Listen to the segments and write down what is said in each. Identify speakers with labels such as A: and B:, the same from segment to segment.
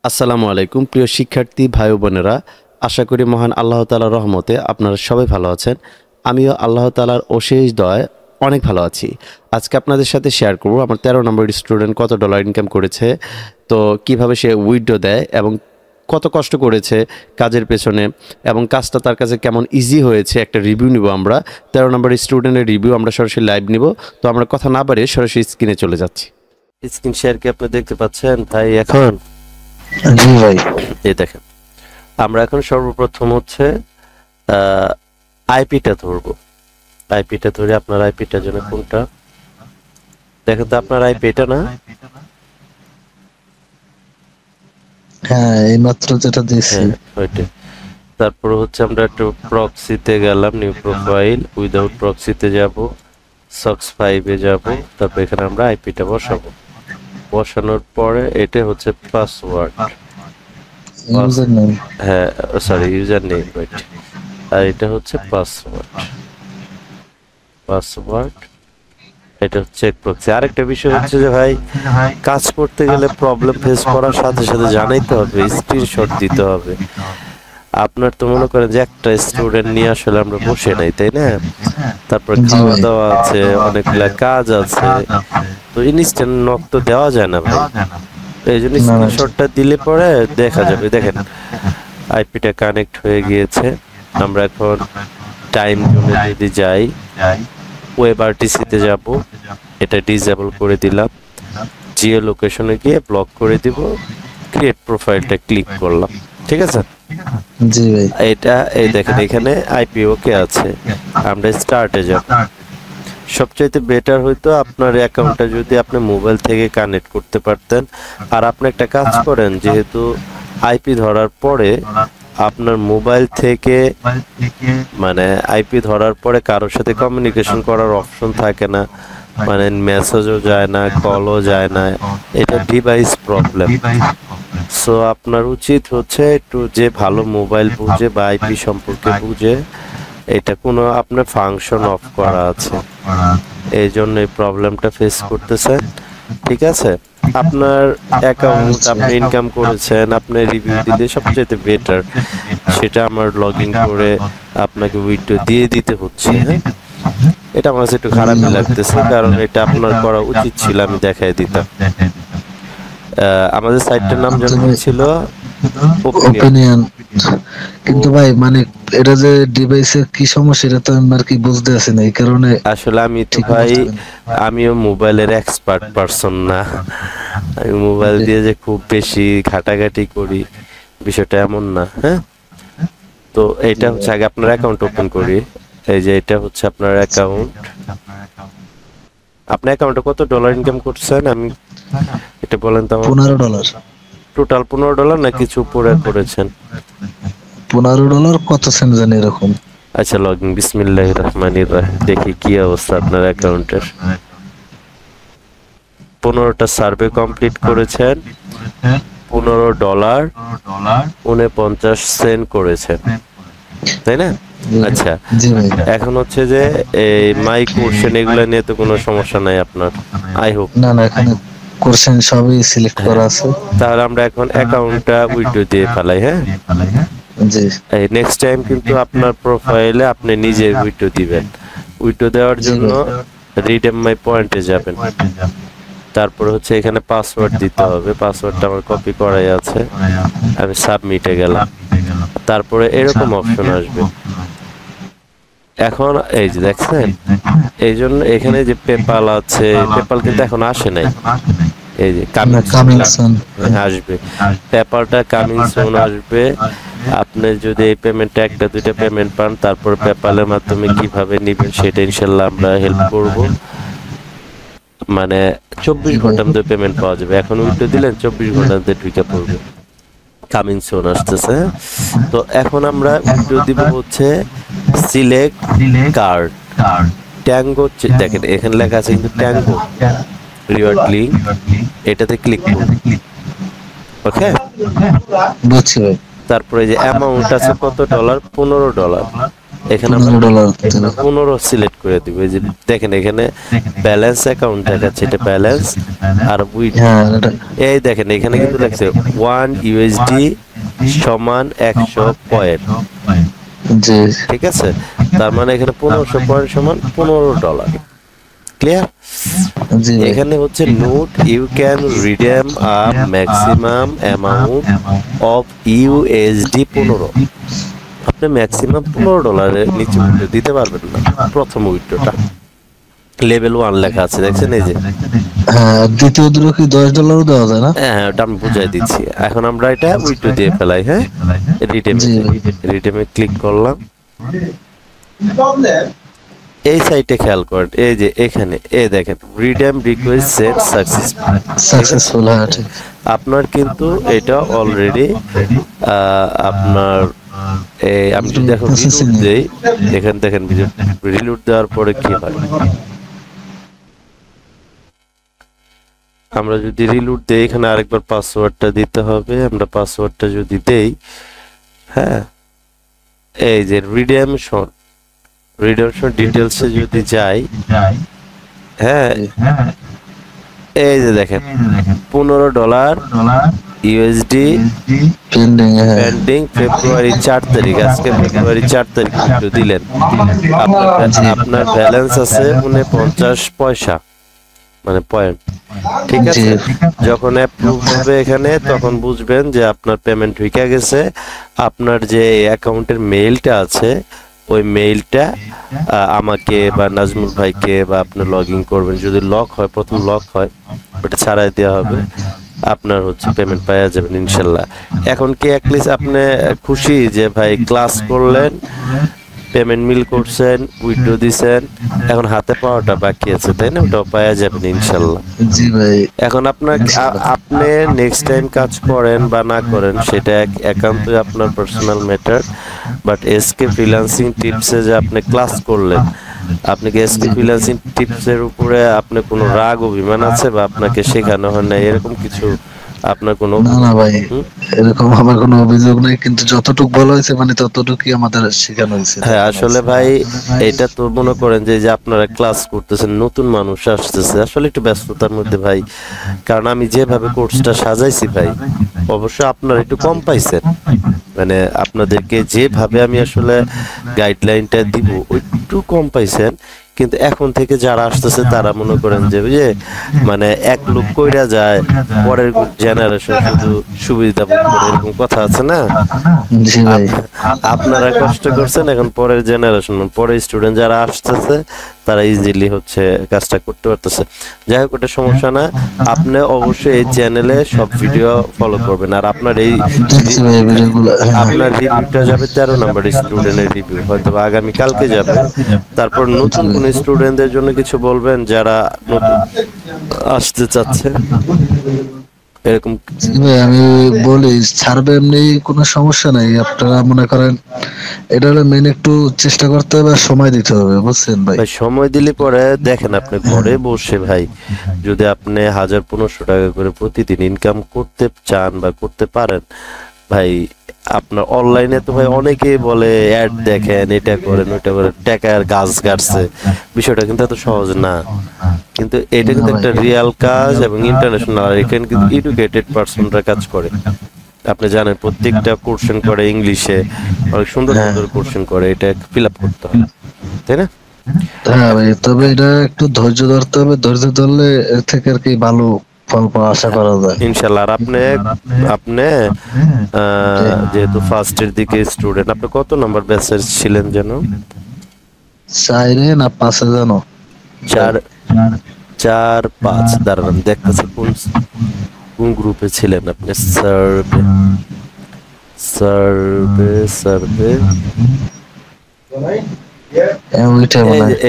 A: আসসালামু আলাইকুম প্রিয় শিক্ষার্থী ভাই ও বোনেরা, আশা করি মহান আল্লাহ তাআলার রহমতে আপনারা সবাই ভালো আছেন। আমিও আল্লাহ তাআলার অশেষ দয়ায় অনেক ভালো আছি। আজকে আপনাদের সাথে শেয়ার করব আমার 13 নম্বরের স্টুডেন্ট কত ডলার ইনকাম করেছে, তো কিভাবে সে উইথড্র দেয় এবং কত কষ্ট করেছে কাজের পেছনে, এবং কাজটা তার কাছে কেমন ইজি হয়েছে একটা রিভিউ নিব আমরা। 13 নম্বরের স্টুডেন্টের রিভিউ আমরা সরাসরি লাইভ নিব। তো আমরা কথা না বাড়িয়ে সরাসরি স্ক্রিনে চলে যাচ্ছি। স্ক্রিন শেয়ার কি আপনি দেখতে পাচ্ছেন ভাই? এখন
B: জি ভাই,
A: এই দেখেন, আমরা এখন সর্বপ্রথম হচ্ছে আইপিটা ধরবো। আইপিটা ধরে আপনার আইপিটা যেন কোনটা দেখেন তো, আপনার আইপি এটা না?
B: হ্যাঁ এই মাত্র যেটা দিয়েছি।
A: হ্যাঁ ওইটা। তারপর হচ্ছে আমরা একটু প্রক্সিতে গেলাম, নিউ প্রোফাইল, উইদাউট প্রক্সিতে যাব, সক্স 5 এ যাব। তারপর এখানে আমরা আইপিটা বসাবো। বসানোর পরে এটা হচ্ছে পাসওয়ার্ড।
B: ইউজার নেম,
A: হ্যাঁ সরি, ইউজার নেম, রাইট। আর এটা হচ্ছে পাসওয়ার্ড। পাসওয়ার্ড এটা হচ্ছে প্রক্সি। আরেকটা বিষয় হচ্ছে যে ভাই, কাজ করতে গেলে প্রবলেম ফেস করার সাথে সাথে জানাইতে হবে, স্ক্রিনশট দিতে হবে। আপনার তো মনে করেন যে একটা স্টুডেন্ট নিয়ে আসলে আমরা বসে নাই, তাই না? তারপর খাওয়া দাওয়া আছে, অনেকগুলা কাজ আছে, তো ইনস্ট্যান্ট নক তো দেওয়া যায় না ভাই। এই জন্য স্ক্রিনশটটা দিলে পরে দেখা যাবে। দেখেন আইপিটা কানেক্ট হয়ে গিয়েছে। আমরা এখন টাইম জোনে যদি যাই, ওয়েব আরটিসিতে যাব, এটা ডিসেবল করে দিলাম, জিও লোকেশনে গিয়ে ব্লক করে দিব, ক্রিয়েট প্রোফাইলটা ক্লিক করলাম, ঠিক আছে?
B: জি ভাই।
A: এটা এই দেখেন এখানে আইপি ওকে আছে, আমরা স্টার্টে যাব। সবচাইতে বেটার হইতো আপনার অ্যাকাউন্টটা যদি আপনি মোবাইল থেকে কানেক্ট করতে পারতেন। আর আপনি একটা কাজ করেন, যেহেতু আইপি ধরার পরে আপনার মোবাইল থেকে মানে আইপি ধরার পরে কারোর সাথে কমিউনিকেশন করার অপশন থাকে না, মানে মেসেজও যায় না, কলও যায় না, এটা ডিভাইস প্রবলেম। সো আপনার উচিত হচ্ছে একটু যে ভালো মোবাইল বুঝে বা আইপি সম্পর্কে বুঝে, এটা কোনো আপনার ফাংশন অফ করা আছে, এই জন্য এই প্রবলেমটা ফেস করতেছেন, ঠিক আছে? আপনার অ্যাকাউন্ট, আপনি ইনকাম করেছেন, আপনি রিভিউ দিলে সবচেয়ে বেটার। সেটা আমার লগ ইন করে আপনাকে উইথড্র দিয়ে দিতে হচ্ছে। হ্যাঁ, এটা আমার কাছে একটু খারাপই লাগতেছে, কারণ এটা আপনার করা উচিত ছিল, আমি দেখাই দিতাম। আমাদের সাইটটার নাম যেন ছিল
B: ওপিনিয়ন। কিন্তু ভাই মানে এটা যে ডিভাইসের কি সমস্যা এটা তো আমি আর কি বুঝতে আছি না, এই কারণে
A: আসলে আমি তো ভাই, আমিও মোবাইলের এক্সপার্ট পারসন না। আমি মোবাইল দিয়ে যে খুব বেশি ঘাটাঘাটি করি বিষয়টা এমন না। হ্যাঁ, তো এইটা হচ্ছে আগে আপনার অ্যাকাউন্ট ওপেন করি। এই যে এটা হচ্ছে আপনার অ্যাকাউন্ট। আপনার অ্যাকাউন্টে কত ডলার ইনকাম করছেন আমি এটা বলেন তো আমার।
B: $15।
A: টোটাল $15 না কিছু উপরে করেছেন?
B: $15 কত সেন্ট জানি এরকম।
A: আচ্ছা, লগইন বিসমিল্লাহির রহমানির রহিম, দেখি কি অবস্থা আপনার অ্যাকাউন্টের। 15টা সার্ভে কমপ্লিট করেছেন, $15.49 করেছেন, তাই না? আচ্ছা, এখন হচ্ছে যে এই মাই কোশ্চেন এগুলো নিয়ে তো কোনো সমস্যা নাই আপনার, আই হোপ।
B: না না, এখানে কোশ্চেন সবই সিলেক্ট করা আছে।
A: তাহলে আমরা এখন অ্যাকাউন্টটা উইথড্র দিয়ে ফেলাই। হ্যাঁ
B: জি,
A: এই নেক্সট টাইম কিন্তু আপনার প্রোফাইলে আপনি নিজে উইথড্র দিবেন। উইথড্র দেওয়ার জন্য রিডেম মাই পয়েন্টে যাবেন, তারপর হচ্ছে এখানে পাসওয়ার্ড দিতে হবে। পাসওয়ার্ডটা আমার কপি করাই আছে, আমি সাবমিটে গেলাম। তারপরে এরকম অপশন আসবে। এখন এই যে দেখছেন, এই জন্য এখানে যে পেপাল আছে, পেপাল কিন্তু এখন আসে নাই। এই যে
B: কামিং সুন
A: আসবে, পেপালটা কামিং সুন আসবে। আপনি যদি এই পেমেন্টটা একটা দুইটা পেমেন্ট পান, তারপর পেপালের মাধ্যমে কিভাবে নিবেন সেটা ইনশাল্লাহ আমরা হেল্প করব। মানে 24 ঘন্টার মধ্যে পেমেন্ট পাওয়া যাবে। এখন উইথড্র দিলেন, 24 ঘন্টার মধ্যে ঢুকে পড়বে। কামিং সুন আসতেছে। তো এখন আমরা উইথড্র দিব হচ্ছে সিলেক্ট কার্ড ট্যাঙ্গো। দেখেন এখানে লেখা আছে কিন্তু ট্যাঙ্গো রিওয়ার্ড লিংক, এটাতে ক্লিক করুন। ওকে,
B: বুঝছি ভাই।
A: তারপরে যে অ্যামাউন্ট আছে কত ডলার, $15। এখানে আমরা 15 সিলেক্ট করে দিব। এই যে দেখেন এখানে ব্যালেন্স অ্যাকাউন্ট দেখাচ্ছে, এটা ব্যালেন্স আর উইথ।
B: হ্যাঁ
A: এই দেখেন এখানে কিন্তু লেখছে 1 ইউএসডি সমান 100 পয়েন্ট।
B: জি
A: ঠিক আছে, তার মানে এখানে 1500 পয়েন্ট সমান $15। ক্লিয়ার?
B: জি ভাই।
A: এখানে হচ্ছে note you can redeem a maximum amount of USD 15। আপনি ম্যাক্সিমাম $15 নিচে উইথড্র দিতে পারবেন না। প্রথম উইথড্রটা লেভেল 1 লেখা আছে, দেখছেন এই যে।
B: হ্যাঁ, দ্বিতীয় দ্রো কি $10 দেওয়া যায় না?
A: হ্যাঁ, ওটা আমি বুঝাই দিচ্ছি। এখন আমরা এটা উইথড্র দিয়ে ফেলাই। হ্যাঁ, রিডেমে ক্লিক করলাম। এই সাইটে খেয়াল করেন, এই যে এখানে এই দেখেন রিডেম রিকোয়েস্ট সেট
B: সাকসেসফুল। হ্যাঁ ঠিক।
A: আপনার কিন্তু এটা অলরেডি আপনার আমি যদি এখন রিলোড দেই, এখানে দেখেন রিলোড দেওয়ার পরে কি হয়। আমরা যদি রিলোড দেই, এখানে আরেকবার পাসওয়ার্ডটা দিতে হবে। আমরা পাসওয়ার্ডটা যদি দেই, হ্যাঁ, এই যে রিডেমশন ডিটেলসে যদি যাই, হ্যাঁ, এই যে দেখেন $15 ইউএসডি পেন্ডিং ফেব্রুয়ারি 4 তারিখ। আজকে ফেব্রুয়ারি 4 তারিখ উইথড্র দিলেন। আপনার ব্যালেন্স আছে 49 পয়সা, মানে পয়েন্ট। ঠিক আছে, যখন অ্যাপ্রুভ হবে এখানে, তখন বুঝবেন যে আপনার পেমেন্ট হয়ে গেছে। আপনার যে অ্যাকাউন্টের মেইলটা আছে, ওই মেইলটা আমাকে বা নাজমুল ভাইকে বা আপনি লগ ইন করবেন। যদি লক হয়, প্রথম লক হয়, ওটা ছাড়াই দেওয়া হবে। আপনার হচ্ছে পেমেন্ট পাওয়া যাবেন ইনশাল্লাহ। এখন কি অ্যাটলিস্ট আপনি খুশি যে ভাই ক্লাস করলেন, পেমেন্ট মিল করছেন, উইথড্র দিছেন, এখন হাতে পাওয়াটা বাকি আছে, তাই না? ওটাও পাওয়া যাবেন ইনশাল্লাহ।
B: জি ভাই।
A: এখন আপনি নেক্সট টাইম কাজ করেন বা না করেন, সেটা একান্তই আপনার personal matter. But SK freelancing টিপসে যে আপনি ক্লাস করলেন, আপনি কি এসকে ফ্রিল্যান্সিং টিপসের উপরে আপনার কোনো রাগ অভিমান আছে, বা আপনাকে শেখানো হয় না এরকম কিছু আপনার কোনো?
B: না ভাই, এরকম আমার কোনো অভিযোগ নাই, কিন্তু যতটুকু বলা হয়েছে মানে ততটুকুই আমাদের শেখানো হয়েছে।
A: হ্যাঁ, আসলে ভাই এটা তো মনে করেন যে আপনারা ক্লাস করতেছেন, নতুন মানুষ আসতেছে, আসলে একটু ব্যস্ততার মধ্যে ভাই। কারণ আমি যেভাবে কোর্সটা সাজাইছি ভাই, অবশ্য আপনারা একটু কম পাইছেন। মানে আপনাদেরকে যেভাবে আমি আসলে গাইডলাইনটা দিব, একটু কম পাইছেন। কিন্তু এখন থেকে যারা আসতেছে তারা মনে করেন যে মানে এক লোক কইরা যায়, পরের জেনারেশন শুধু সুবিধা ভোগ করে, এরকম কথা আছে না? আপনারা কষ্ট করছেন, এখন পরের জেনারেশন, পরের স্টুডেন্ট যারা আসতেছে তারা ইজিলি হচ্ছে কাজটা করতে পারতেছে। যাই হোক, ওটা সমস্যা না। আপনি অবশ্যই এই চ্যানেলে সব ভিডিও ফলো করবেন। আর আপনার এই আপনার রিভিউটা যাবে 13 নম্বর স্টুডেন্টের রিভিউ, হয়তো আগামী কালকে যাবে। তারপর নতুন কোন স্টুডেন্টদের জন্য কিছু বলবেন যারা নতুন আসতে চাচ্ছে এরকম?
B: আমি বলি ছাড়বে, এমনি কোনো সমস্যা নাই। আপনারা মনে করেন এটা হলো মেন, একটু চেষ্টা করতে হবে আর সময় দিতে হবে, বুঝছেন ভাই?
A: সময় দিলে পরে দেখেন, আপনি ঘরে বসে ভাই যদি আপনি 1000-1500 টাকা করে প্রতিদিন ইনকাম করতে চান বা করতে পারেন ভাই, আপনার অনলাইনে তো ভাই অনেকেই বলে অ্যাড দেখেন, এটা করেন, ওইটা করেন, টাকার গাছ গাড়ছে। বিষয়টা কিন্তু এত সহজ না। কিন্তু এটা কিন্তু একটা রিয়েল কাজ এবং ইন্টারন্যাশনাল। আর এখানে কিন্তু এডুকেটেড পারসনরা কাজ করে। আপনি জানেন প্রত্যেকটা কোশ্চেন করে ইংলিশে, অনেক সুন্দর সুন্দর কোশ্চেন করে, এটা ফিল আপ করতে হবে, তাই না?
B: হ্যাঁ ভাই, তবে এটা একটু ধৈর্য ধরতে হবে। ধৈর্য ধরলে এর থেকে আর কি ভালো ফল আশা করা যায়
A: ইনশাআল্লাহ। আর আপনি যেহেতু ফার্স্টের দিকে স্টুডেন্ট, আপনি কত নাম্বার ব্যাচের ছিলেন যেন?
B: 4 না 5 জানো?
A: 4-5 দাঁড়ান দেখতেছি কোন গ্রুপে ছিলেন আপনি? সার্ভে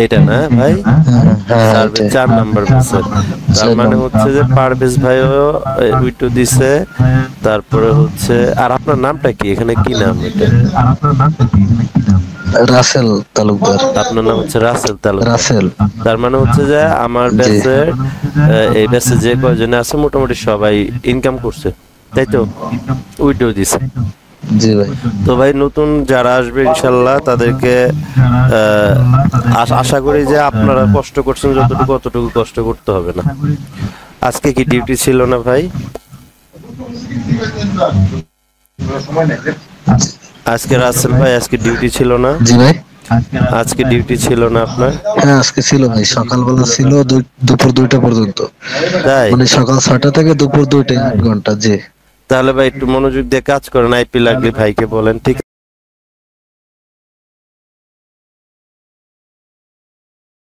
A: এইটা না ভাই? সার্ভে 4 নাম্বার ব্যাচে। তার মানে হচ্ছে যে পারভেজ ভাইও উইটো দিছে। তারপরে হচ্ছে, আর আপনার নামটা কি এখানে, কি নাম এটা?
B: রাসেল তালুকদার।
A: আপনার নাম হচ্ছে রাসেল তালুকদার।
B: রাসেল।
A: তার মানে হচ্ছে যে আমার ব্যাচে, এই ব্যাচে যে কয়জন আছে মোটামুটি সবাই ইনকাম করছে, তাই তো? উইডো দিছে।
B: জি ভাই।
A: তো ভাই নতুন যারা আসবে ইনশাল্লাহ তাদেরকে আশা করি যে আপনারা কষ্ট করছেন যতটুকু অতটুকু কষ্ট করতে হবে না। আজকে কি ডিউটি ছিল না ভাই? আজকে রাসেল ভাই আজকে ডিউটি ছিল না?
B: জি ভাই।
A: আজকে ডিউটি ছিল না আপনার?
B: হ্যাঁ আজকে ছিল ভাই, সকালবেলা ছিল দুপুর 2টা পর্যন্ত,
A: তাই?
B: মানে সকাল 6টা থেকে দুপুর 2টা, 8 ঘন্টা। জি।
A: তাহলে ভাই একটু মনোযোগ দিয়ে কাজ করেন, আইপি লাগলে ভাইকে বলেন, ঠিক